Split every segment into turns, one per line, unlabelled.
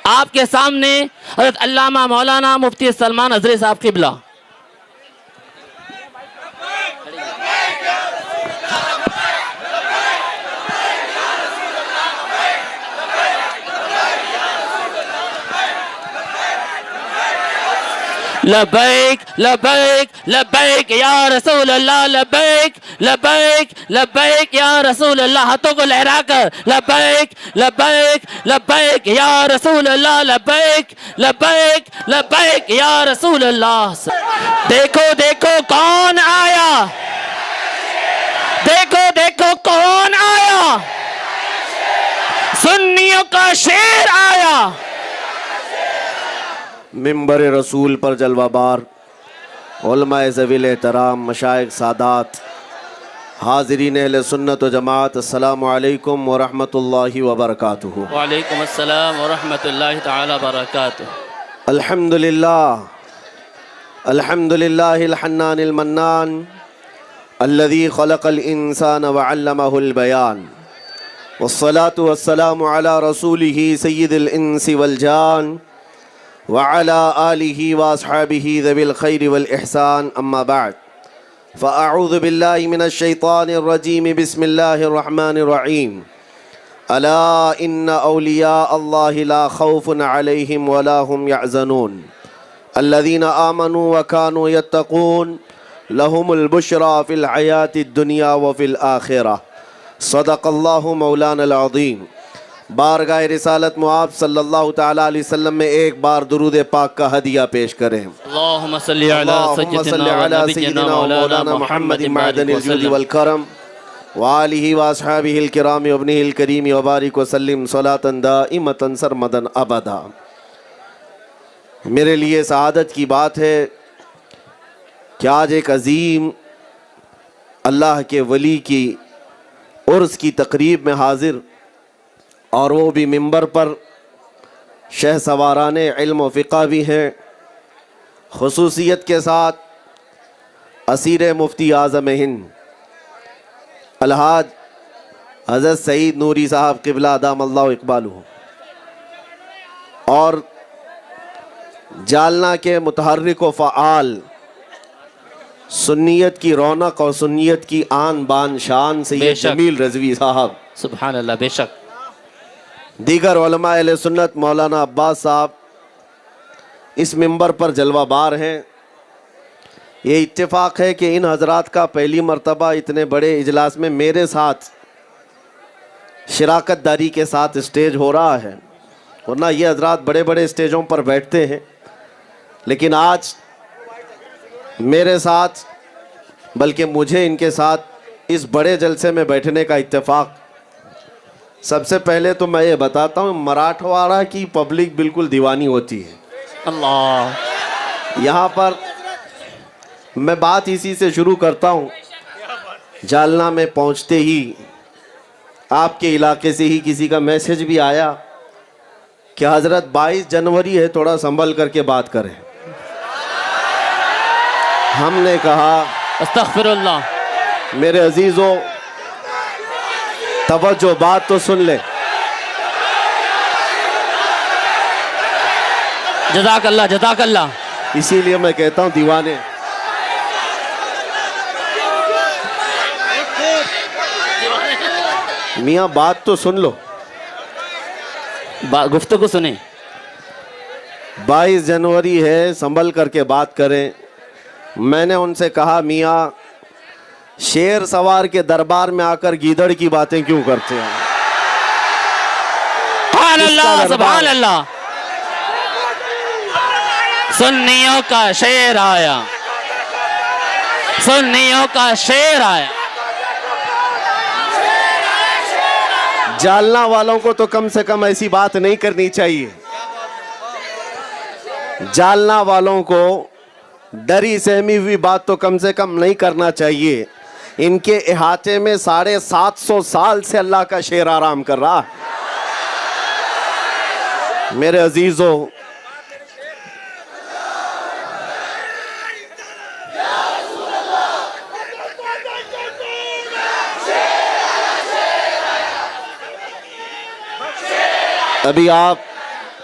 آپ کے سامنے حضرت علامہ مولانا مفتی سلمان ازہری صاحب قبلہ. لبیک لبیک لبیک یا رسول اللہ، لبیک لبیک لبیک یا رسول اللہ. ہاتھوں کو لہرا کر لبیک لبیک لبیک یا رسول اللہ، لبیک لبیک لبیک یا رسول اللہ. دیکھو دیکھو کون آیا، دیکھو دیکھو کون آیا، سنیوں کا شیر آیا.
ممبر رسول پر جلوہ بار علماء ذویل احترام، مشائخ، سادات، حاضرین اہل سنت و جماعت، السلام علیکم ورحمۃ اللہ وبرکاتہ.
وعلیکم السلام ورحمۃ اللہ تعالی وبرکاتہ.
الحمدللہ الحمدللہ الحنان المنان الذي خلق الانسان وعلمه البیان، والصلاة والسلام علی رسولہ سید الانس والجان وعلى آلہ واصحابہ ذوی الخیر والإحسان. اما بعد فاعوذ باللہ من الشیطان الرجیم، بسم اللہ الرحمن الرحیم. الا ان اولیاء اللہ لا خوف علیہم ولا هم يحزنون الذین آمنوا وكانوا يتقون لهم البشرى في الحیاة الدنیا وفي الآخرة. صدق اللہ مولانا العظیم. بارگاہ رسالت معاب صلی اللہ تعالیٰ علیہ وسلم میں ایک بار درود پاک کا ہدیہ پیش کریں.
اللہم صلی علی سیدنا مولانا محمد
معدن الجود والکرم وآلہ واصحابہ الکرام وابنہ الکریم وبارک وسلم صلاۃ دائمۃ سرمدا ابدا. میرے لیے سعادت کی بات ہے کہ آج ایک عظیم اللہ کے ولی کی عرس کی تقریب میں حاضر، اور وہ بھی ممبر پر شہ سواران علم و فقہ بھی ہیں، خصوصیت کے ساتھ اسیر مفتی اعظم ہند الحاج حضرت سعید نوری صاحب قبلہ ادام اللہ اقبالہ، اور جالنا کے متحرک و فعال، سنیت کی رونق اور سنیت کی آن بان شان سید جمیل رضوی صاحب.
سبحان اللہ. بے شک.
دیگر علماء اہل سنت مولانا عباس صاحب اس ممبر پر جلوہ بار ہیں. یہ اتفاق ہے کہ ان حضرات کا پہلی مرتبہ اتنے بڑے اجلاس میں میرے ساتھ شراکت داری کے ساتھ اسٹیج ہو رہا ہے، ورنہ یہ حضرات بڑے بڑے اسٹیجوں پر بیٹھتے ہیں، لیکن آج میرے ساتھ، بلکہ مجھے ان کے ساتھ اس بڑے جلسے میں بیٹھنے کا اتفاق. سب سے پہلے تو میں یہ بتاتا ہوں، مراٹھواڑہ کی پبلک بالکل دیوانی ہوتی ہے.
اللہ.
یہاں پر میں بات اسی سے شروع کرتا ہوں. جالنا میں پہنچتے ہی آپ کے علاقے سے ہی کسی کا میسج بھی آیا کہ حضرت 22 جنوری ہے، تھوڑا سنبھل کر کے بات کریں. ہم نے کہا
استغفر اللہ.
میرے عزیزوں توجہ، بات تو سن لے.
جزاک اللہ جزاک اللہ.
اسی لیے میں کہتا ہوں دیوانے. میاں بات تو سن لو،
گفتگو سنیں.
22 جنوری ہے، سنبھل کر کے بات کریں. میں نے ان سے کہا میاں شیر سوار کے دربار میں آ کر گیدڑ کی باتیں کیوں کرتے ہیں؟
سبحان اللہ سبحان اللہ. سنیوں کا شیر آیا، سنیوں کا شیر آیا.
جالنا والوں کو تو کم سے کم ایسی بات نہیں کرنی چاہیے. جالنا والوں کو ڈری سہمی ہوئی بات تو کم سے کم نہیں کرنا چاہیے. ان کے احاطے میں 750 سال سے اللہ کا شیر آرام کر رہا ہے. میرے عزیزوں، ابھی آپ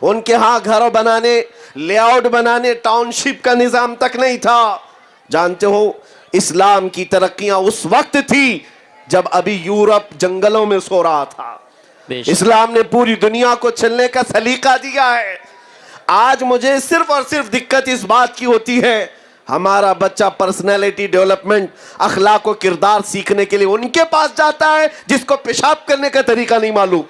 ان کے ہاں گھر بنانے، لے آؤٹ بنانے، ٹاؤن شپ کا نظام تک نہیں تھا۔ جانتے ہو اسلام کی ترقیاں اس وقت تھی جب ابھی یورپ جنگلوں میں سو رہا تھا۔
بے شک۔
اسلام نے پوری دنیا کو چلنے کا سلیقہ دیا ہے۔ آج مجھے صرف اور صرف دقت اس بات کی ہوتی ہے، ہمارا بچہ پرسنالٹی ڈیولپمنٹ، اخلاق و کردار سیکھنے کے لیے ان کے پاس جاتا ہے جس کو پیشاب کرنے کا طریقہ نہیں معلوم،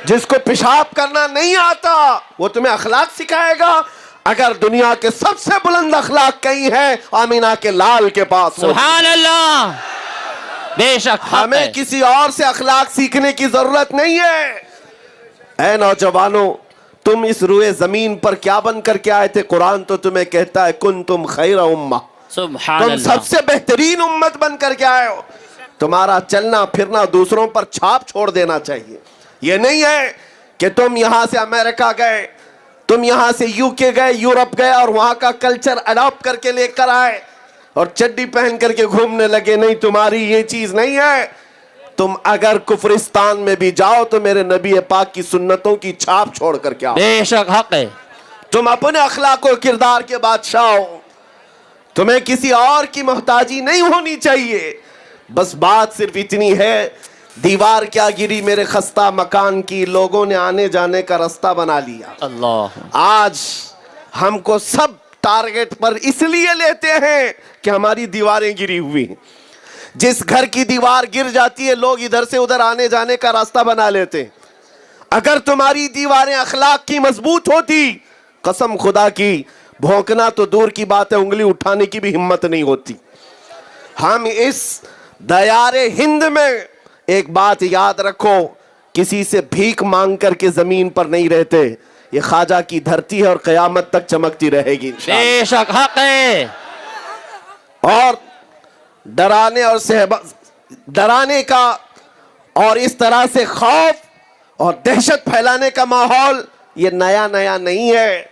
جس کو پیشاب کرنا نہیں آتا وہ تمہیں اخلاق سکھائے گا۔ اگر دنیا کے سب سے بلند اخلاق کہیں ہیں آمینہ کے لال کے پاس۔
سبحان اللہ، بے شک حق
ہمیں
ہے۔
کسی اور سے اخلاق سیکھنے کی ضرورت نہیں ہے۔ اے نوجوانوں، تم اس روئے زمین پر کیا بن کر کے آئے تھے؟ قرآن تو تمہیں کہتا ہے کنتم خیر امہ،
سبحان
تم
اللہ،
سب سے بہترین امت بن کر کے آئے ہو۔ تمہارا چلنا پھرنا دوسروں پر چھاپ چھوڑ دینا چاہیے۔ یہ نہیں ہے کہ تم یہاں سے امریکہ گئے، تم یہاں سے یو کے گئے، یورپ گئے اور وہاں کا کلچر اڈاپٹ کر کے لے کر آئے اور چڈی پہن کر کے گھومنے لگے۔ نہیں، تمہاری یہ چیز نہیں ہے۔ تم اگر کفرستان میں بھی جاؤ تو میرے نبی پاک کی سنتوں کی چھاپ چھوڑ کر کے آؤ۔
بے شک حق ہے۔
تم اپنے اخلاق و کردار کے بادشاہ ہو، تمہیں کسی اور کی محتاجی نہیں ہونی چاہیے۔ بس بات صرف اتنی ہے، دیوار کیا گری میرے خستہ مکان کی، لوگوں نے آنے جانے کا راستہ بنا لیا۔
اللہ،
آج ہم کو سب ٹارگٹ پر اس لیے لیتے ہیں کہ ہماری دیواریں گری ہوئی ہیں۔ جس گھر کی دیوار گر جاتی ہے لوگ ادھر سے ادھر آنے جانے کا راستہ بنا لیتے ہیں۔ اگر تمہاری دیواریں اخلاق کی مضبوط ہوتی، قسم خدا کی، بھونکنا تو دور کی بات ہے، انگلی اٹھانے کی بھی ہمت نہیں ہوتی۔ ہم اس دیار ہند میں ایک بات یاد رکھو، کسی سے بھیک مانگ کر کے زمین پر نہیں رہتے، یہ خواجہ کی دھرتی ہے اور قیامت تک چمکتی رہے گی انشاءاللہ۔
بے شک حق ہے۔
اور ڈرانے کا اور اس طرح سے خوف اور دہشت پھیلانے کا ماحول یہ نیا نہیں ہے۔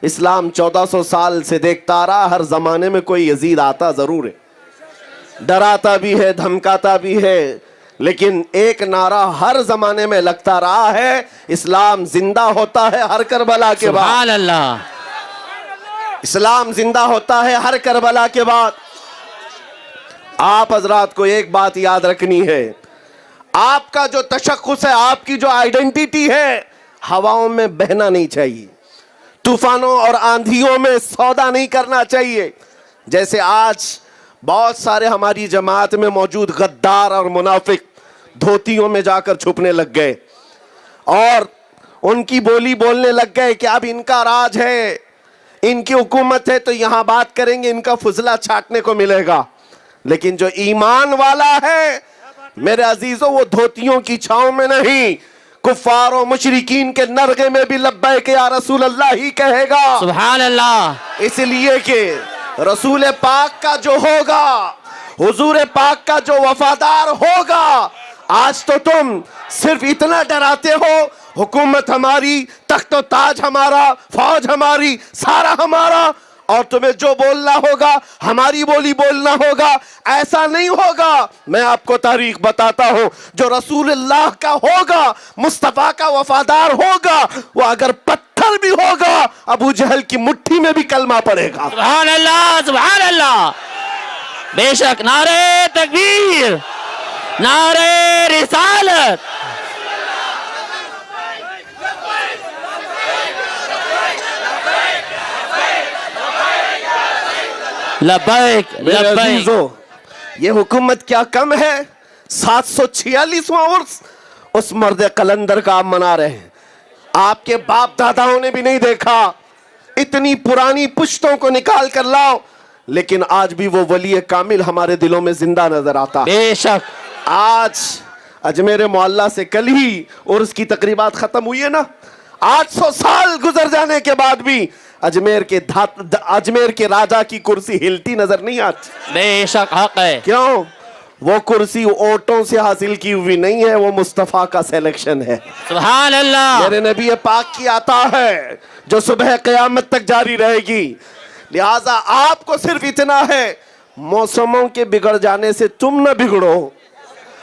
اسلام 1400 سال سے دیکھتا آ رہا، ہر زمانے میں کوئی یزید آتا ضرور ہے، ڈراتا بھی ہے، دھمکاتا بھی ہے، لیکن ایک نعرہ ہر زمانے میں لگتا رہا ہے، اسلام زندہ ہوتا ہے ہر کربلا کے بعد۔
سبحان اللہ،
اسلام زندہ ہوتا ہے ہر کربلا کے بعد۔ آپ حضرات کو ایک بات یاد رکھنی ہے، آپ کا جو تشخص ہے، آپ کی جو آئیڈینٹی ہے، ہواؤں میں بہنا نہیں چاہیے، طوفانوں اور آندھیوں میں سودا نہیں کرنا چاہیے۔ جیسے آج بہت سارے ہماری جماعت میں موجود غدار اور منافق دھوتیوں میں جا کر چھپنے لگ گئے اور ان کی بولی بولنے لگ گئے کہ اب ان کا راج ہے، ان کی حکومت ہے تو یہاں بات کریں گے، ان کا فضلہ چھاٹنے کو ملے گا۔ لیکن جو ایمان والا ہے میرے عزیزوں، وہ دھوتیوں کی چھاؤں میں نہیں، کفار و مشرکین کے نرغے میں بھی لبیک یا رسول اللہ ہی کہے گا۔
سبحان اللہ،
اس لیے کہ رسول پاک کا جو ہوگا، حضور پاک کا جو وفادار ہوگا، آج تو تم صرف اتنا ڈراتے ہو، حکومت ہماری، تخت و تاج ہمارا، فوج ہماری، سارا ہمارا، اور تمہیں جو بولنا ہوگا ہماری بولی بولنا ہوگا، ایسا نہیں ہوگا۔ میں آپ کو تاریخ بتاتا ہوں، جو رسول اللہ کا ہوگا، مصطفیٰ کا وفادار ہوگا، وہ اگر پتھر بھی ہوگا ابو جہل کی مٹھی میں بھی کلمہ پڑے گا۔
سبحان اللہ، سبحان اللہ، بے شک۔ نعرہ تکبیر، نعرہ رسالت، لبیک
میرے
لبیک۔
عزیزو، یہ حکومت کیا کم ہے؟ 746واں عرس اس مرد قلندر کا آپ منا رہے ہیں، آپ کے باپ داداؤں نے بھی نہیں دیکھا۔ اتنی پرانی پشتوں کو نکال کر لاؤ، لیکن آج بھی وہ ولی کامل ہمارے دلوں میں زندہ نظر آتا۔
بے شک،
آج اجمیر معلیٰ سے کل ہی عرس کی تقریبات ختم ہوئی ہے نا، 800 سال گزر جانے کے بعد بھی اجمیر کے راجہ کی کرسی ہلتی نظر نہیں آتی۔
بے شک حق ہے۔
کیوں؟ وہ کرسی اوٹوں سے حاصل کی ہوئی نہیں ہے، وہ مصطفیٰ کا سیلیکشن ہے،
سبحان اللہ،
میرے نبی پاک کی عطا ہے جو صبح قیامت تک جاری رہے گی۔ لہٰذا آپ کو صرف اتنا ہے، موسموں کے بگڑ جانے سے تم نہ بگڑو،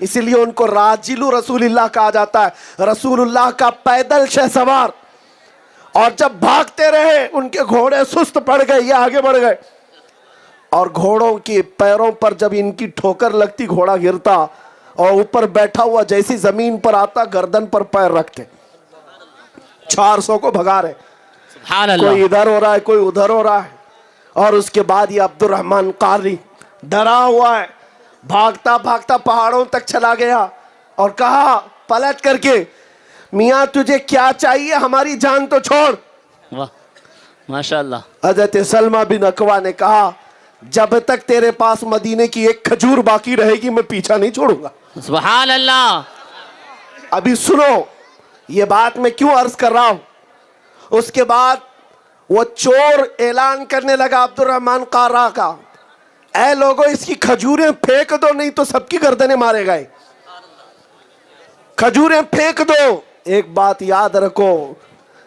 اس لیے ان کو راجل رسول اللہ کہا جاتا ہے، رسول اللہ کا پیدل شہ سوار. اور جب بھاگتے رہے ان کے گھوڑے سست پڑ گئے، یہ آگے بڑھ گئے، اور گھوڑوں کے پیروں پر جب ان کی ٹھوکر لگتی گھوڑا گرتا، اور اوپر بیٹھا ہوا جیسی زمین پر آتا گردن پر پیر رکھتے. 400 کو بھگا رہے،
سبحان اللہ.
کوئی ادھر ہو رہا ہے کوئی ادھر ہو رہا ہے. اور اس کے بعد یہ عبد الرحمن قاری ڈرا ہوا ہے، بھاگتا بھاگتا پہاڑوں تک چلا گیا اور کہا پلٹ کر کے، میاں تجھے کیا چاہیے، ہماری جان تو چھوڑ.
واہ ماشاءاللہ.
حضرت سلمہ بن اکوا نے کہا جب تک تیرے پاس مدینے کی ایک کھجور باقی رہے گی میں پیچھا نہیں چھوڑوں گا.
سبحان اللہ.
ابھی سنو یہ بات میں کیوں عرض کر رہا ہوں. اس کے بعد وہ چور اعلان کرنے لگا عبد الرحمن قارا کا، اے لوگوں اس کی کھجوریں پھینک دو نہیں تو سب کی گردنیں مارے گئے. کھجوریں پھینک دو. ایک بات یاد رکھو،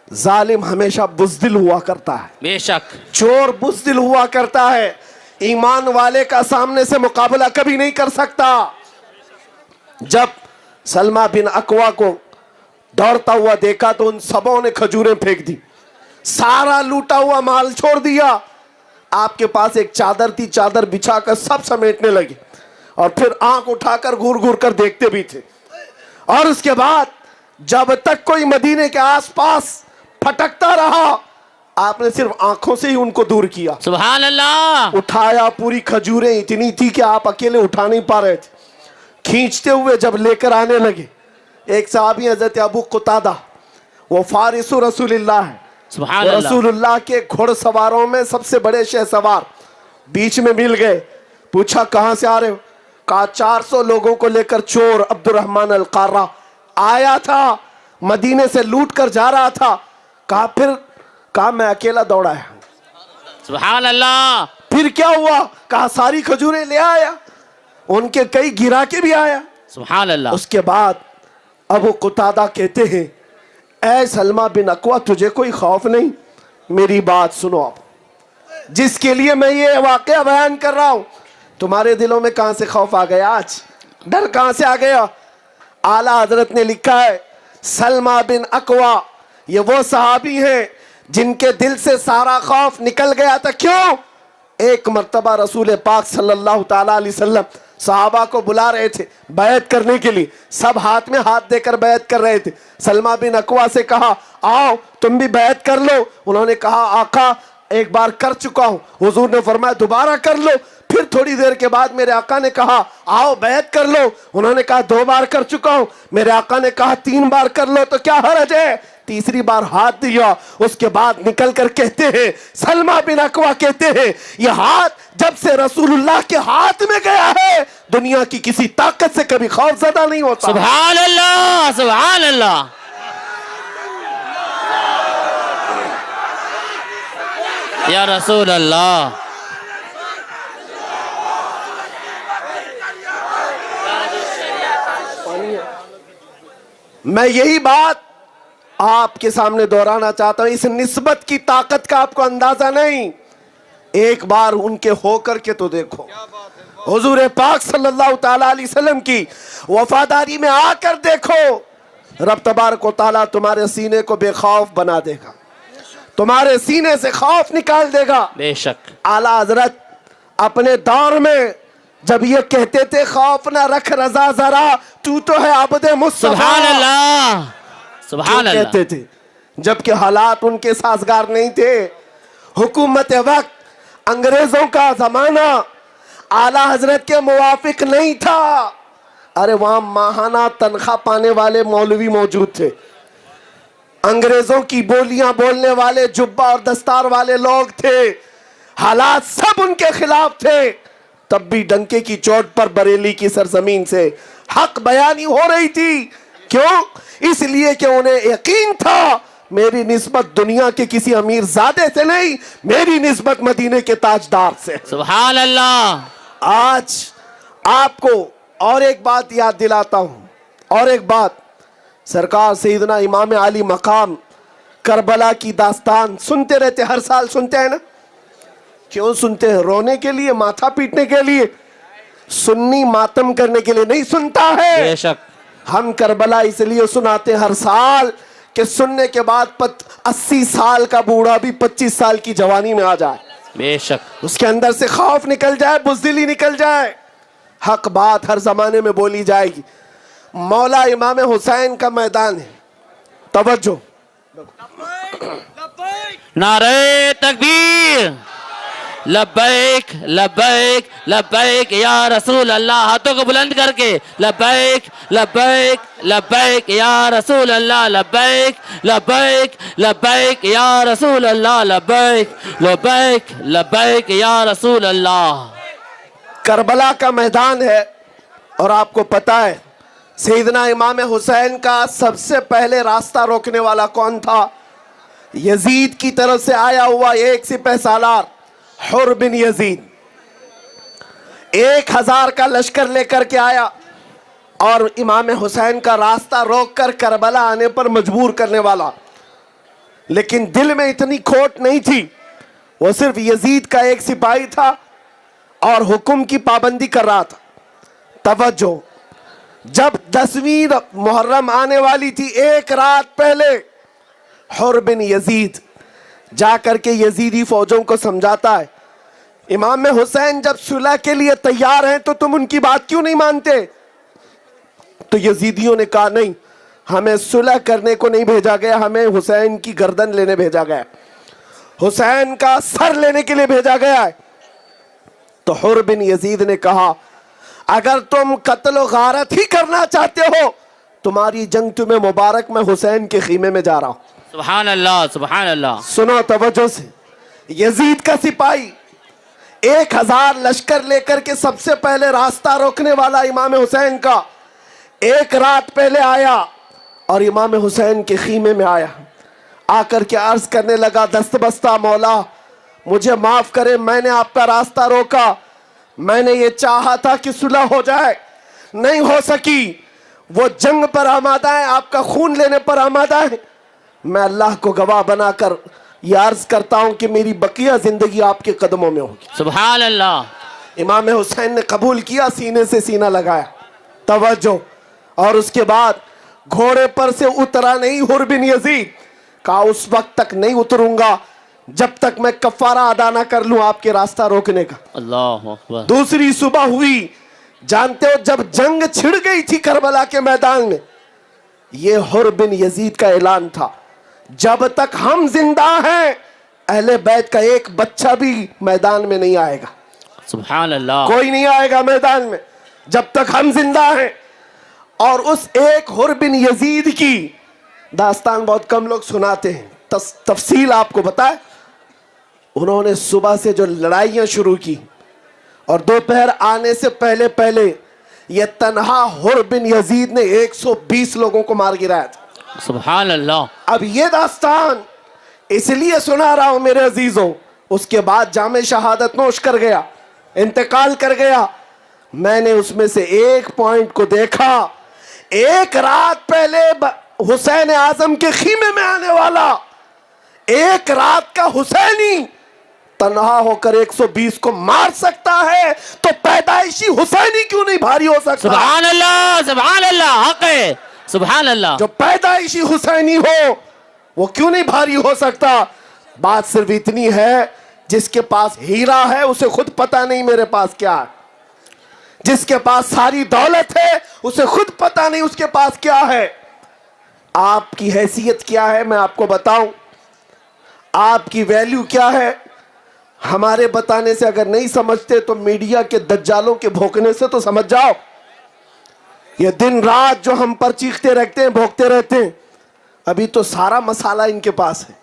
ظالم ہمیشہ بزدل ہوا کرتا ہے،
بے شک.
چور بزدل ہوا کرتا ہے، ایمان والے کا سامنے سے مقابلہ کبھی نہیں کر سکتا. جب سلمہ بن اکوا کو دوڑتا ہوا دیکھا تو ان سبوں نے کھجوریں پھینک دی، سارا لوٹا ہوا مال چھوڑ دیا. آپ کے پاس ایک چادر تھی، چادر بچھا کر سب سمیٹنے لگے اور پھر آنکھ اٹھا کر گھور گھور کر دیکھتے بھی تھے. اور اس کے بعد جب تک کوئی مدینے کے آس پاس پھٹکتا رہا آپ نے صرف آنکھوں سے ہی ان کو دور کیا.
سبحان اللہ.
اٹھایا، پوری کھجوریں اتنی تھی کہ آپ اکیلے اٹھا نہیں پا رہے تھے. کھینچتے ہوئے جب لے کر آنے لگے، ایک صحابی حضرت ابو قتادہ، وہ فارس رسول اللہ ہے،
سبحان اللہ.
رسول اللہ کے گھوڑ سواروں میں سب سے بڑے شہ سوار، بیچ میں مل گئے. پوچھا کہاں سے آ رہے ہو؟ کہا 400 لوگوں کو لے کر چور عبد الرحمن القارہ آیا تھا، مدینے سے لوٹ کر جا رہا تھا. کہا پھر؟ کہا میں اکیلا دوڑا ہے.
سبحان اللہ.
پھر کیا ہوا؟ کہا ساری کھجوریں لے آیا، ان کے کئی گرا کے بھی آیا.
سبحان اللہ.
اس کے بعد ابو قتادہ کہتے ہیں اے سلمہ بن اکوا تجھے کوئی خوف نہیں؟ میری بات سنو. اب جس کے لیے میں یہ واقعہ بیان کر رہا ہوں تمہارے دلوں میں کہاں سے خوف آ گیا؟ آج ڈر کہاں سے آ گیا؟ اعلیٰ حضرت نے لکھا ہے سلمہ بن اکوا یہ وہ صحابی ہیں جن کے دل سے سارا خوف نکل گیا تھا. کیوں؟ ایک مرتبہ رسول پاک صلی اللہ تعالیٰ علیہ وسلم صحابہ کو بلا رہے تھے بیعت کرنے کے لیے، سب ہاتھ میں ہاتھ دے کر بیعت کر رہے تھے. سلمہ بن اکوا سے کہا آؤ تم بھی بیعت کر لو. انہوں نے کہا آقا ایک بار کر چکا ہوں. حضور نے فرمایا دوبارہ کر لو. پھر تھوڑی دیر کے بعد میرے آقا نے کہا آؤ بیعت کر لو. انہوں نے کہا 2 بار کر چکا ہوں. میرے آقا نے کہا 3 بار کر لو تو کیا حرج ہے؟ تیسری بار ہاتھ دیا. اس کے بعد نکل کر کہتے ہیں سلمہ بن اکوا کہتے ہیں یہ ہاتھ جب سے رسول اللہ کے ہاتھ میں گیا ہے دنیا کی کسی طاقت سے کبھی خوف زدہ نہیں ہوتا.
سبحان اللہ. سبحان اللہ. یا رسول اللہ.
میں یہی بات آپ کے سامنے دہرانا چاہتا ہوں. اس نسبت کی طاقت کا آپ کو اندازہ نہیں. ایک بار ان کے ہو کر کے تو دیکھو. حضور پاک صلی اللہ تعالیٰ علیہ وسلم کی وفاداری میں آ کر دیکھو. رب تبارک و تعالیٰ تمہارے سینے کو بے خوف بنا دے گا، تمہارے سینے سے خوف نکال دے گا.
بے شک.
اعلیٰ حضرت اپنے دور میں جب یہ کہتے تھے خوف نہ رکھ رضا ذرا تو ہے عبد مصطفیٰ.
سبحان اللہ. سبحان اللہ.
کہتے تھے جبکہ حالات ان کے سازگار نہیں تھے. حکومت وقت انگریزوں کا زمانہ اعلیٰ حضرت کے موافق نہیں تھا. ارے وہاں ماہانہ تنخواہ پانے والے مولوی موجود تھے، انگریزوں کی بولیاں بولنے والے جبہ اور دستار والے لوگ تھے. حالات سب ان کے خلاف تھے. تب بھی ڈنکے کی چوٹ پر بریلی کی سرزمین سے حق بیانی ہو رہی تھی. کیوں؟ اس لیے کہ انہیں یقین تھا میری نسبت دنیا کے کسی امیر زادے سے نہیں، میری نسبت مدینے کے تاجدار سے.
سبحان اللہ.
آج آپ کو اور ایک بات یاد دلاتا ہوں. اور ایک بات، سرکار سیدنا امام علی مقام کربلا کی داستان سنتے رہتے، ہر سال سنتے ہیں نا. کیوں سنتے ہیں؟ رونے کے لیے، ماتھا پیٹنے کے لیے؟ سنی ماتم کرنے کے لیے نہیں سنتا ہے.
بے شک.
ہم کربلا اس لیے سناتے ہر سال کہ سننے کے بعد 80 سال کا بوڑھا بھی 25 سال کی جوانی میں آ جائے.
بے شک.
اس کے اندر سے خوف نکل جائے, بزدلی نکل جائے. حق بات ہر زمانے میں بولی جائے گی. مولا امام حسین کا میدان ہے. توجہ.
نعرہ تکبیر. لبیک لبیک لبیک یا رسول اللہ. ہاتھوں کو بلند کر کے لبیک لبیک لبیک یا رسول اللہ. لبیک لبیک لبیک یا رسول اللہ. لبیک لبیک لبیک یا رسول اللہ.
کربلا کا میدان ہے اور آپ کو پتا ہے سیدنا امام حسین کا سب سے پہلے راستہ روکنے والا کون تھا؟ یزید کی طرف سے آیا ہوا ایک سپہ سالار حر بن یزید 1000 کا لشکر لے کر کے آیا اور امام حسین کا راستہ روک کر کربلا آنے پر مجبور کرنے والا. لیکن دل میں اتنی کھوٹ نہیں تھی, وہ صرف یزید کا ایک سپاہی تھا اور حکم کی پابندی کر رہا تھا. توجہ. جب 10ویں محرم آنے والی تھی, ایک رات پہلے حر بن یزید جا کر کے یزیدی فوجوں کو سمجھاتا ہے امام حسین جب صلح کے لیے تیار ہیں تو تم ان کی بات کیوں نہیں مانتے؟ تو یزیدیوں نے کہا نہیں, ہمیں صلح کرنے کو نہیں بھیجا گیا, ہمیں حسین کی گردن لینے بھیجا گیا, حسین کا سر لینے کے لیے بھیجا گیا ہے. تو حر بن یزید نے کہا اگر تم قتل و غارت ہی کرنا چاہتے ہو تمہاری جنگ تمہیں مبارک, میں حسین کے خیمے میں جا رہا ہوں.
سبحان اللہ سبحان اللہ.
سنو توجہ سے. یزید کا سپاہی 1000 لشکر لے کر کے سب سے پہلے راستہ روکنے والا امام حسین کا ایک رات پہلے آیا اور امام حسین کے خیمے میں آیا. آ کر کے عرض کرنے لگا دست بستہ مولا مجھے معاف کرے, میں نے آپ کا راستہ روکا, میں نے یہ چاہا تھا کہ صلح ہو جائے, نہیں ہو سکی. وہ جنگ پر آمادہ ہے, آپ کا خون لینے پر آمادہ ہے. میں اللہ کو گواہ بنا کر یہ عرض کرتا ہوں کہ میری بقیہ زندگی آپ کے قدموں میں ہوگی.
سبحان اللہ.
امام حسین نے قبول کیا, سینے سے سینہ لگایا. توجہ. اور اس کے بعد گھوڑے پر سے اترا نہیں حر بن یزید, کہا اس وقت تک نہیں اتروں گا جب تک میں کفارہ ادا نہ کر لوں آپ کے راستہ روکنے کا.
اللہ اکبر.
دوسری صبح ہوئی, جانتے ہو جب جنگ چھڑ گئی تھی کربلا کے میدان میں, یہ حر بن یزید کا اعلان تھا جب تک ہم زندہ ہیں اہل بیت کا ایک بچہ بھی میدان میں نہیں آئے گا.
سبحان اللہ.
کوئی نہیں آئے گا میدان میں جب تک ہم زندہ ہیں. اور اس ایک حر بن یزید کی داستان بہت کم لوگ سناتے ہیں, تفصیل آپ کو بتائے. انہوں نے صبح سے جو لڑائیاں شروع کی اور دوپہر آنے سے پہلے پہلے یہ تنہا حر بن یزید نے 120 لوگوں کو مار گرایا تھا.
سبحان اللہ.
اب یہ داستان اس لیے سنا رہا ہوں میرے عزیزوں, اس کے بعد جام شہادت نوش کر گیا, انتقال کر گیا. میں نے اس میں سے ایک پوائنٹ کو دیکھا, ایک رات پہلے حسین اعظم کے خیمے میں آنے والا ایک رات کا حسینی تنہا ہو کر 120 کو مار سکتا ہے تو پیدائشی حسینی کیوں نہیں بھاری ہو سکتا؟
سبحان اللہ سبحان اللہ. حق ہے. سبحان اللہ.
جو پیدائشی حسینی ہو وہ کیوں نہیں بھاری ہو سکتا؟ بات صرف اتنی ہے, جس کے پاس ہیرا ہے اسے خود پتا نہیں میرے پاس کیا ہے, جس کے پاس ساری دولت ہے اسے خود پتا نہیں اس کے پاس کیا ہے. آپ کی حیثیت کیا ہے میں آپ کو بتاؤں, آپ کی ویلیو کیا ہے ہمارے بتانے سے اگر نہیں سمجھتے تو میڈیا کے دجالوں کے بھونکنے سے تو سمجھ جاؤ. یہ دن رات جو ہم پر چیختے رہتے ہیں, بھونکتے رہتے ہیں, ابھی تو سارا مسالہ ان کے پاس ہے,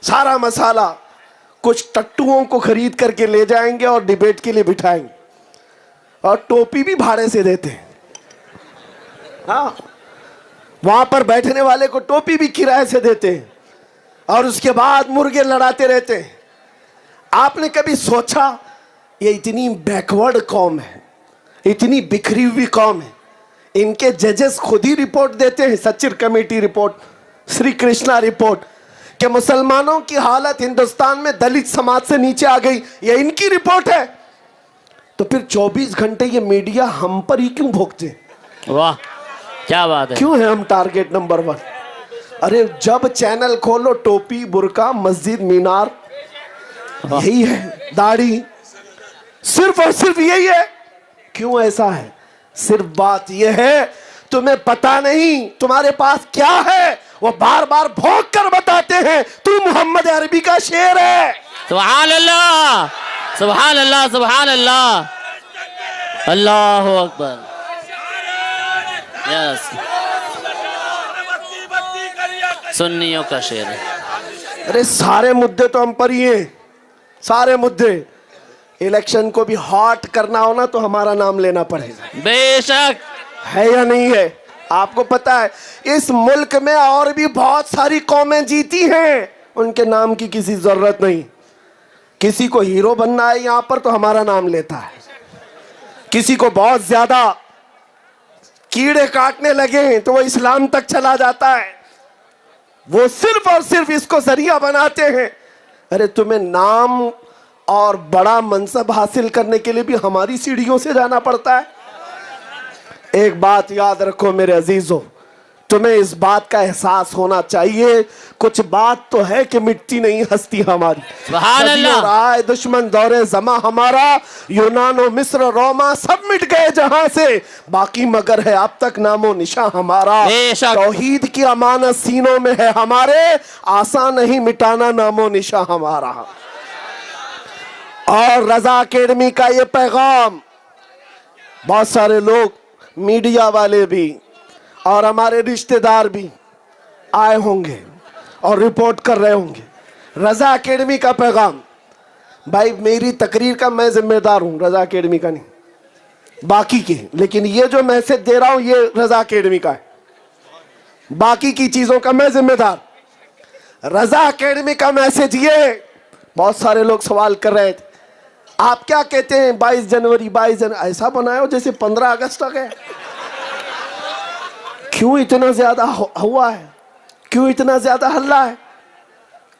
سارا مسالہ. کچھ ٹٹوؤں کو خرید کر کے لے جائیں گے اور ڈیبیٹ کے لیے بٹھائیں گے, اور ٹوپی بھی بھاڑے سے دیتے ہیں. ہاں, وہاں پر بیٹھنے والے کو ٹوپی بھی کرائے سے دیتے ہیں, اور اس کے بعد مرغے لڑاتے رہتے ہیں. آپ نے کبھی سوچا یہ اتنی بیکورڈ قوم ہے, اتنی بکھری ہوئی قوم ہے, ان کے ججز خود ہی رپورٹ دیتے ہیں, سچر کمیٹی رپورٹ, سری کرشنا رپورٹ, کہ مسلمانوں کی حالت ہندوستان میں دلت سماج سے نیچے آ گئی, یہ ان کی رپورٹ ہے.
تو پھر 24 گھنٹے یہ میڈیا ہم پر ہی کیوں بھوکتے ہیں؟
واہ کیا بات ہے.
کیوں ہیں ہم ٹارگٹ نمبر 1؟ ارے جب چینل کھولو ٹوپی برقع مسجد مینار یہی ہے، داڑھی، صرف اور صرف یہی ہے. کیوں ایسا ہے؟ صرف بات یہ ہے تمہیں پتا نہیں تمہارے پاس کیا ہے. وہ بار بار بھونک کر بتاتے ہیں تو محمد عربی کا شعر ہے.
سبحان اللہ سبحان اللہ سبحان اللہ اللہ اکبر. یس سنیوں کا شعر ہے.
ارے سارے مدے تو ہم پر ہی ہیں، سارے مدے. الیکشن کو بھی ہاٹ کرنا ہونا تو ہمارا نام لینا پڑے گا.
بے شک
ہے یا نہیں ہے؟ آپ کو پتا ہے اس ملک میں اور بھی بہت ساری قومیں جیتی ہیں، ان کے نام کی کسی ضرورت نہیں. کسی کو ہیرو بننا ہے یہاں پر تو ہمارا نام لیتا ہے. کسی کو بہت زیادہ کیڑے کاٹنے لگے ہیں تو وہ اسلام تک چلا جاتا ہے. وہ صرف اور صرف اس کو ذریعہ بناتے ہیں. ارے تمہیں نام اور بڑا منصب حاصل کرنے کے لیے بھی ہماری سیڑھیوں سے جانا پڑتا ہے. ایک بات یاد رکھو میرے عزیزو، تمہیں اس بات کا احساس ہونا چاہیے کچھ بات تو ہے کہ مٹتی نہیں ہستی ہماری.
سبحان اللہ.
صدیوں رائے دشمن دور زماں ہمارا، یونان و مصر روما سب مٹ گئے جہاں سے، باقی مگر ہے اب تک نام و نشاں ہمارا.
بے شک.
توحید کی امانت سینوں میں ہے ہمارے، آسان نہیں مٹانا نام و نشاں ہمارا. اور رضا اکیڈمی کا یہ پیغام بہت سارے لوگ میڈیا والے بھی اور ہمارے رشتہ دار بھی آئے ہوں گے اور رپورٹ کر رہے ہوں گے. رضا اکیڈمی کا پیغام، بھائی میری تقریر کا میں ذمہ دار ہوں، رضا اکیڈمی کا نہیں، باقی کے. لیکن یہ جو میسج دے رہا ہوں یہ رضا اکیڈمی کا ہے، باقی کی چیزوں کا میں ذمہ دار. رضا اکیڈمی کا میسج یہ ہے. بہت سارے لوگ سوال کر رہے تھے آپ کیا کہتے ہیں 22 جنوری ایسا بنایا ہو جیسے 15 اگست آ گئے. کیوں اتنا زیادہ ہوا ہے؟ کیوں اتنا زیادہ ہلہ ہے؟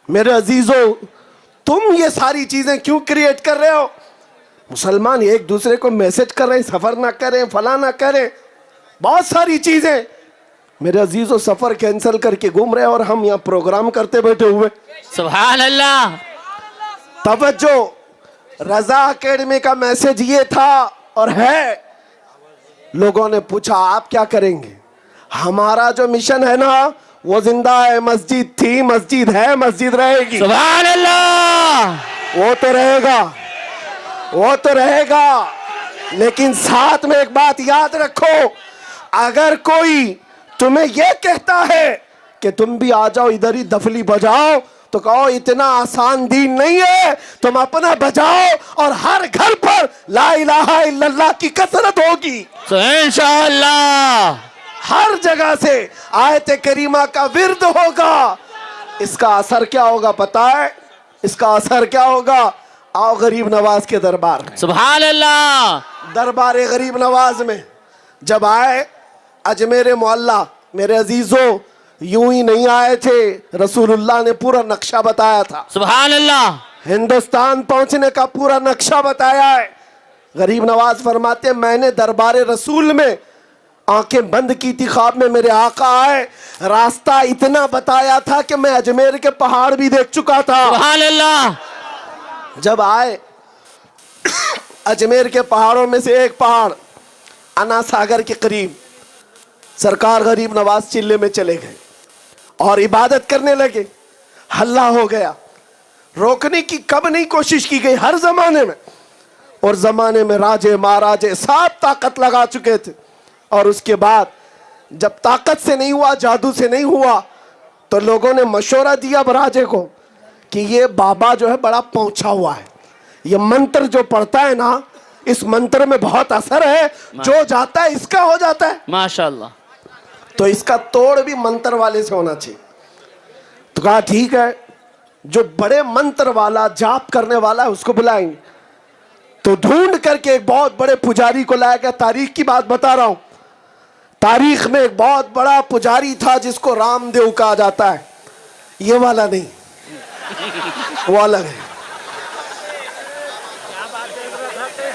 میرے عزیزو تم یہ ساری چیزیں کیوں کریٹ کر رہے ہو؟ مسلمان ایک دوسرے کو میسج کر رہے ہیں سفر نہ کریں فلاں نہ کریں، بہت ساری چیزیں. میرے عزیزو سفر کینسل کر کے گھوم رہے ہیں اور ہم یہاں پروگرام کرتے بیٹھے ہوئے.
سبحان اللہ.
توجہ، رضا اکیڈمی کا میسج یہ تھا اور ہے. لوگوں نے پوچھا آپ کیا کریں گے؟ ہمارا جو مشن ہے نا وہ زندہ ہے. مسجد تھی، مسجد ہے، مسجد رہے گی.
سبحان اللہ.
وہ تو رہے گا، وہ تو رہے گا. لیکن ساتھ میں ایک بات یاد رکھو، اگر کوئی تمہیں یہ کہتا ہے کہ تم بھی آ جاؤ ادھر ہی دفلی بجاؤ تو کہو اتنا آسان دین نہیں ہے. تم اپنا بجاؤ اور ہر گھر پر لا الہ الا اللہ کی کثرت ہوگی.
انشاءاللہ
ہر جگہ سے آیت کریمہ کا ورد ہوگا. اس کا اثر کیا ہوگا پتہ ہے؟ اس کا اثر کیا ہوگا؟ آؤ غریب نواز کے دربار میں.
سبحان اللہ.
دربار غریب نواز میں جب آئے اجمیر معلیٰ، میرے عزیزو یوں ہی نہیں آئے تھے، رسول اللہ نے پورا نقشہ بتایا تھا.
سبحان اللہ.
ہندوستان پہنچنے کا پورا نقشہ بتایا ہے. غریب نواز فرماتے ہیں میں نے دربار رسول میں آنکھیں بند کی تھی، خواب میں میرے آقا آئے، راستہ اتنا بتایا تھا کہ میں اجمیر کے پہاڑ بھی دیکھ چکا تھا.
سبحان اللہ.
جب آئے اجمیر کے پہاڑوں میں سے ایک پہاڑ انا ساگر کے قریب، سرکار غریب نواز چلے میں چلے گئے اور عبادت کرنے لگے. ہلہ ہو گیا. روکنے کی کب نہیں کوشش کی گئی، ہر زمانے میں. اور زمانے میں راجے مہاراجے سب طاقت لگا چکے تھے. اور اس کے بعد جب طاقت سے نہیں ہوا، جادو سے نہیں ہوا، تو لوگوں نے مشورہ دیا راجے کو کہ یہ بابا جو ہے بڑا پہنچا ہوا ہے، یہ منتر جو پڑھتا ہے نا اس منتر میں بہت اثر ہے، جو جاتا ہے اس کا ہو جاتا ہے.
ماشاءاللہ.
تو اس کا توڑ بھی منتر والے سے ہونا چاہیے. تو کہا ٹھیک ہے، جو بڑے منتر والا جاپ کرنے والا ہے اس کو بلائیں گے. تو ڈھونڈ کر کے ایک بہت بڑے پجاری کو لایا گیا. تاریخ کی بات بتا رہا ہوں. تاریخ میں ایک بہت بڑا پجاری تھا جس کو رام دیو کہا جاتا ہے. یہ والا نہیں، وہ الگ ہے.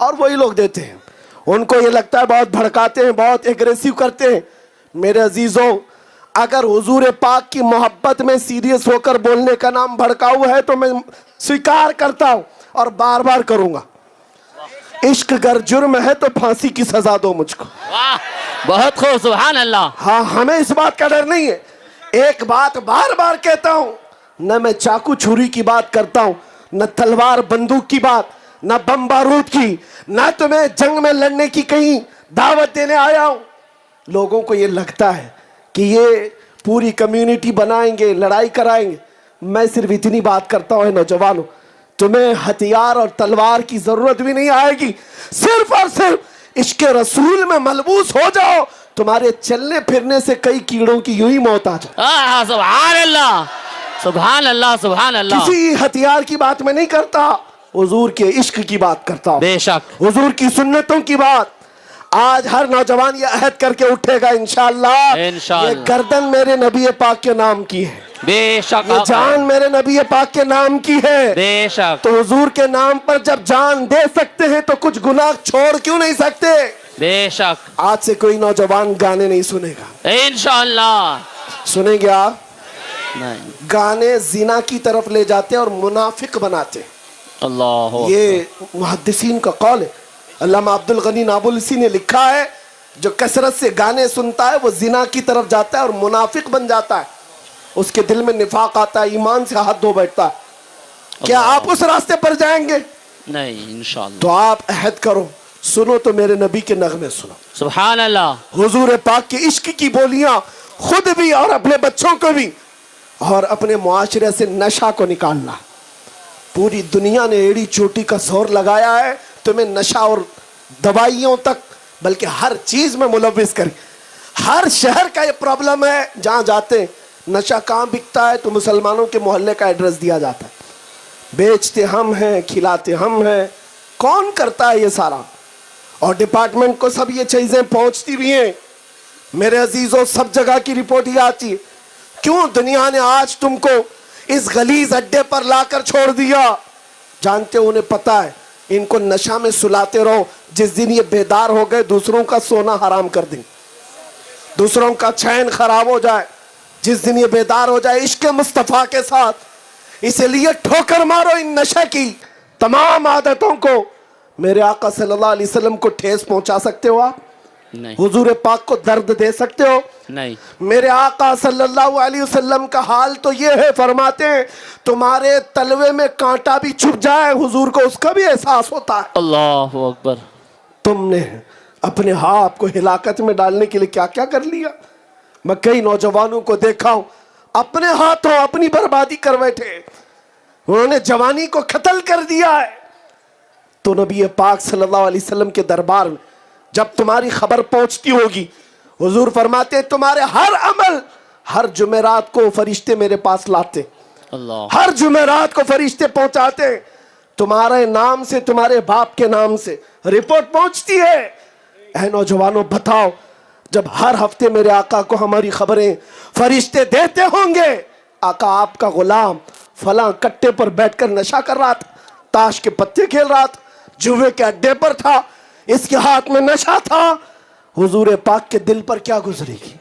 اور وہی لوگ دیتے ہیں. ان کو یہ لگتا ہے بہت بھڑکاتے ہیں, بہت ایگریسو کرتے ہیں. میرے عزیزوں, اگر حضور پاک کی محبت میں سیریس ہو کر بولنے کا نام بھڑکاؤ ہے تو میں سویکار کرتا ہوں اور بار بار کروں گا. عشق گر جرم ہے تو پھانسی کی سزا دو مجھ کو.
واہ, بہت خوب, سبحان اللہ.
ہاں, ہمیں اس بات کا ڈر نہیں ہے. ایک بات بار بار کہتا ہوں, نہ میں چاقو چھری کی بات کرتا ہوں, نہ تلوار بندوق کی بات, نہ بم بارود کی, نہ تمہیں جنگ میں لڑنے کی کہیں دعوت دینے آیا ہوں. لوگوں کو یہ لگتا ہے کہ یہ پوری کمیونٹی بنائیں گے, لڑائی کرائیں گے. میں صرف اتنی بات کرتا ہوں نوجوانوں, تمہیں ہتھیار اور تلوار کی ضرورت بھی نہیں آئے گی. صرف اور صرف عشق رسول میں ملبوس ہو جاؤ, تمہارے چلنے پھرنے سے کئی کیڑوں کی یوں ہی موت آ جائے.
سبحان اللہ, سبحان اللہ, سبحان اللہ.
کسی ہتھیار کی بات میں نہیں کرتا, حضور کے عشق کی بات کرتا ہوں,
بے شک,
حضور کی سنتوں کی بات. آج ہر نوجوان یہ عہد کر کے اٹھے گا انشاءاللہ, یہ گردن میرے نبی پاک کے نام کی ہے,
بے شک,
یہ جان میرے نبی پاک کے نام کی ہے,
بے شک.
تو حضور کے نام پر جب جان دے سکتے ہیں تو کچھ گناہ چھوڑ کیوں نہیں سکتے؟
بے شک.
آج سے کوئی نوجوان گانے نہیں سنے گا.
انشاءاللہ
سنیں گے آپ؟
نہیں.
گانے زنا کی طرف لے جاتے اور منافق بناتے.
اللہ,
یہ محدثین کا قول ہے. علامہ عبد الغنی نابلسی نے لکھا ہے, جو کثرت سے گانے سنتا ہے وہ زنا کی طرف جاتا ہے اور منافق بن جاتا ہے. اس کے دل میں نفاق آتا ہے, ایمان سے ہاتھ دھو بیٹھتا ہے. کیا آپ اس راستے پر جائیں گے؟
نہیں, انشاءاللہ.
تو آپ عہد کرو, سنو تو میرے نبی کے نغمے سنو,
سبحان اللہ.
حضور پاک کے عشق کی بولیاں, خود بھی اور اپنے بچوں کو بھی, اور اپنے معاشرے سے نشہ کو نکالنا. پوری دنیا نے ایڑی چوٹی کا زور لگایا ہے تمہیں نشہ اور دوائیوں تک, بلکہ ہر چیز میں ملوث کریں. ہر شہر کا یہ پرابلم ہے, جہاں جاتے ہیں نشہ کہاں بکتا ہے تو مسلمانوں کے محلے کا ایڈریس دیا جاتا ہے. بیچتے ہم ہیں, کھلاتے ہم ہیں. کون کرتا ہے یہ سارا؟ اور ڈپارٹمنٹ کو سب یہ چیزیں پہنچتی بھی ہیں. میرے عزیزوں, سب جگہ کی رپورٹ یہ آتی ہے. کیوں دنیا نے آج تم کو اس غلیظ اڈے پر لا کر چھوڑ دیا؟ جانتے ہو, انہیں پتا ہے ان کو نشہ میں سلاتے رہو, جس دن یہ بیدار ہو گئے دوسروں کا سونا حرام کر دیں, دوسروں کا چین خراب ہو جائے, جس دن یہ بیدار ہو جائے عشق مصطفیٰ کے ساتھ. اسی لیے ٹھوکر مارو ان نشہ کی تمام عادتوں کو. میرے آقا صلی اللہ علیہ وسلم کو ٹھیس پہنچا سکتے ہو آپ؟
نہیں.
حضور پاک کو درد دے سکتے ہو؟
نہیں.
میرے آقا صلی اللہ علیہ وسلم کا حال تو یہ ہے, فرماتے ہیں تمہارے تلوے میں کانٹا بھی چھپ جائے حضور کو اس کا بھی احساس ہوتا ہے.
اللہ اکبر.
تم نے اپنے ہاتھ کو ہلاکت میں ڈالنے کے لیے کیا کیا کر لیا. میں کئی نوجوانوں کو دیکھا ہوں اپنے ہاتھوں اپنی بربادی کر بیٹھے, انہوں نے جوانی کو قتل کر دیا ہے. تو نبی پاک صلی اللہ علیہ وسلم کے دربار میں جب تمہاری خبر پہنچتی ہوگی, حضور فرماتے تمہارے ہر عمل ہر جمعرات کو فرشتے میرے پاس لاتے,
اللہ,
ہر جمعرات کو فرشتے پہنچاتے, تمہارے نام سے, تمہارے باپ کے نام سے رپورٹ پہنچتی ہے. اے نوجوانوں بتاؤ, جب ہر ہفتے میرے آقا کو ہماری خبریں فرشتے دیتے ہوں گے, آقا آپ کا غلام فلاں کٹے پر بیٹھ کر نشہ کر رہا تھا, تاش کے پتے کھیل رہا تھا, جوے کے اڈے پر تھا, اس کے ہاتھ میں نشہ تھا, حضور پاک کے دل پر کیا گزرے گی؟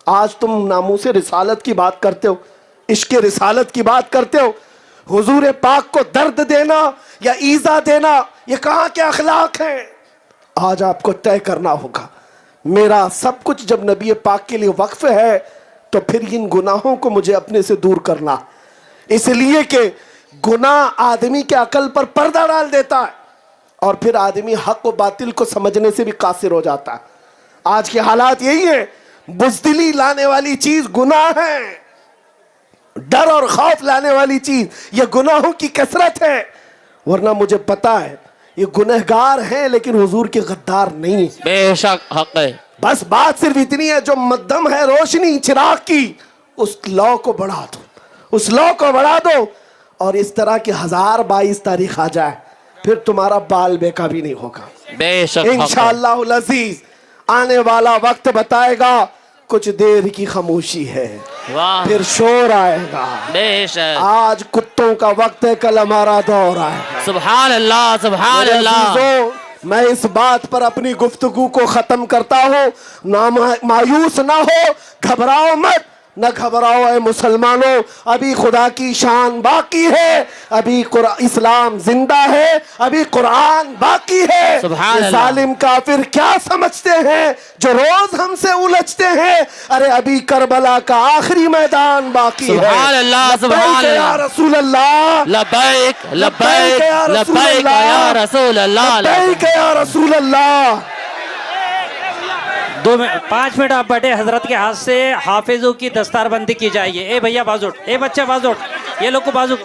آج تم ناموس رسالت کی بات کرتے ہو, عشق رسالت کی بات کرتے ہو. حضور پاک کو درد دینا یا ایذا دینا یہ کہاں کے اخلاق ہیں؟ آج آپ کو طے کرنا ہوگا. میرا سب کچھ جب نبی پاک کے لیے وقف ہے تو پھر ان گناہوں کو مجھے اپنے سے دور کرنا, اس لیے کہ گناہ آدمی کے عقل پر پردہ ڈال دیتا ہے اور پھر آدمی حق و باطل کو سمجھنے سے بھی قاصر ہو جاتا ہے. آج کے حالات یہی ہیں, بزدلی لانے والی چیز گناہ ہے, ڈر اور خوف لانے والی چیز یہ گناہوں کی کثرت ہے. ورنہ مجھے پتا ہے یہ گنہگار ہیں لیکن حضور کے غدار نہیں ہیں.
بے شک حق ہے.
بس بات صرف اتنی ہے, جو مدھم ہے روشنی چراغ کی, اس لو کو بڑھا دو, اس لو کو بڑھا دو, اور اس طرح کی 1022 تاریخ آ جائے پھر تمہارا بال بیکا بھی نہیں ہوگا.
بے شک
انشاءاللہ العزیز. آنے والا وقت بتائے گا, کچھ دیر کی خاموشی ہے,
واہ,
پھر شور آئے گا.
بے شک.
آج کتوں کا وقت ہے, کل ہمارا دور آئے گا.
سبحان اللہ, سبحان اللہ.
میں اس بات پر اپنی گفتگو کو ختم کرتا ہوں، مایوس نہ ہو، گھبراؤ مت، نہ گھبراؤ اے مسلمانوں، ابھی خدا کی شان باقی ہے، ابھی اسلام زندہ ہے، ابھی قرآن باقی ہے۔
سبحان
یہ
اللہ۔
ظالم کافر کیا سمجھتے ہیں جو روز ہم سے الجھتے ہیں؟ ارے ابھی کربلا کا آخری میدان باقی ہے۔
سبحان اللہ، سبحان
لبیک یا
اللہ۔
رسول اللہ،
لبیک
لبیک
لبیک
یا رسول
لبیک
اللہ،
یا رسول اللہ،
لبیک یا رسول اللہ۔
5 منٹ آپ بیٹھے، حضرت کے ہاتھ سے حافظوں کی دستار بندی کی جائے گی۔ اے بھیا باز اٹھ، اے بچہ باز اٹھ، یہ لوگ کو باز اٹھ۔